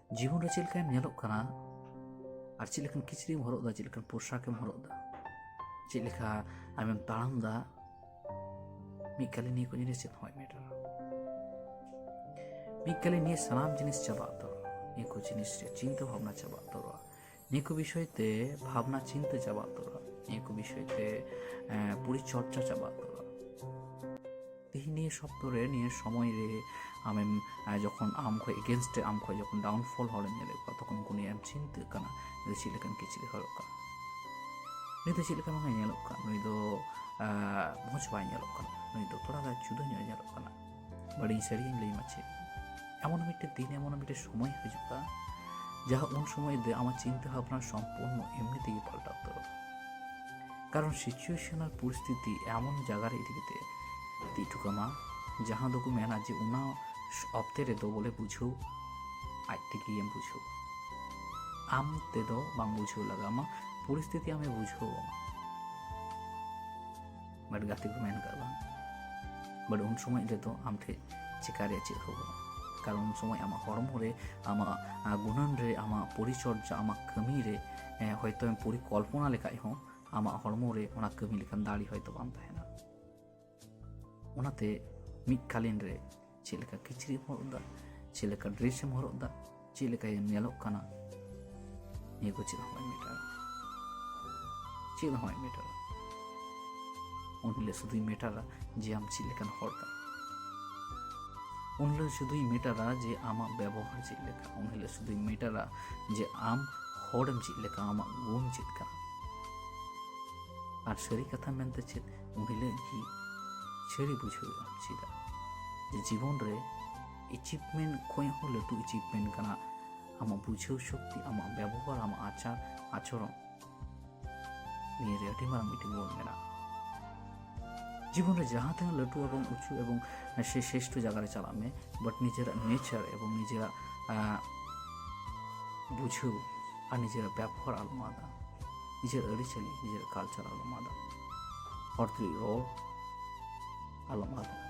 जीवन रे चिलकाम नेलोग कना और चिलकन किचरीम हरद दा चिलकन पोशाकेम हरद दा चिलका आमेम ताड़ाम दा मिकाली निये को जिनिस चेत होय मेटर मिकाली निये सानाम जिनिस चाबा तो निये को जिनिस चिंता भावना चाबा तो निये को विषयते भावना चिंता चाबा तो निये को विषयते परिचर्चा चाबा तो निये सप्तरे निये समय रे आमेम जखन आम खय एगेंस्टे आम खय जखन डाउनफॉल हरे नेले तखन कोनी आम चिंता कना नुई चिलकन किचरी हरक कना नुई दो चिलका मा नेलोग कना नुई दो मौज बाय नेलोग कना नुई दो थोड़ा गा जुदा नेलोग कना बड़ी सारी लई माछे एमन मिट्टे दिन एमन मिट्टे समय हिजुगा जहाँ उन समय दे आमार चिंता भावना सम्पूर्ण एमनि तेई पाल्टातो कारण सिचुएशनल परिस्थिति एमन जायगार एदिके तीटुकामा जहाँ दोको मेना जे उना ऑप्ते रे दो बोले बुझो आज तेगे एम बुझो आम ते दो बांग बुझो लगा मा परिस्थिति आमे बुझो बट गाते को मेन का बांग बट उन समय रे तो आम थे चिकारे चे हो कारण उन समय आमा हरमो रे आमा गुणन रे आमा परिचर्या आमा कमी रे हयतो आम परिकल्पना लेखाय हो आमा हरमो रे ओना कमी लेखान दाड़ी हयतो बांग ताहेना ओनाते मिदकालीन रे चेलेका किचरी हरद दा चेलेका ड्रेसम हरद दा चेलेका नेलोग कना निये को चेद होय मेटार उनले शुधुई मेटारा जे आम चेलेकान हर कना उनले शुधुई मेटारा जे आमा व्यवहार चेलेका उनले शुधुई मेटारा जे आम हरम चेलेका आमा गुण चेद कना आर सारी कथा मेनते चेद उनले कि छेड़ी बुझे चेदा जे जीवन रे एचिवमेंट खय हो लटू एचिवमेंट कना आमा बुझे शक्ति आमा व्यवहार आमा आचार आचरण निये रे अति मारां मिटिंग गुण मेना जीवन रे जहाँ तक लटू एवं उचू एवं से श्रेष्ठ जगह चला में बट निजेरा नेचार एवं निजेरा बुझो और निजेरा व्यवहार आलमादा निजेर अरिचाली निजेर कालचार आलमादा हरतुई रोड आलमादा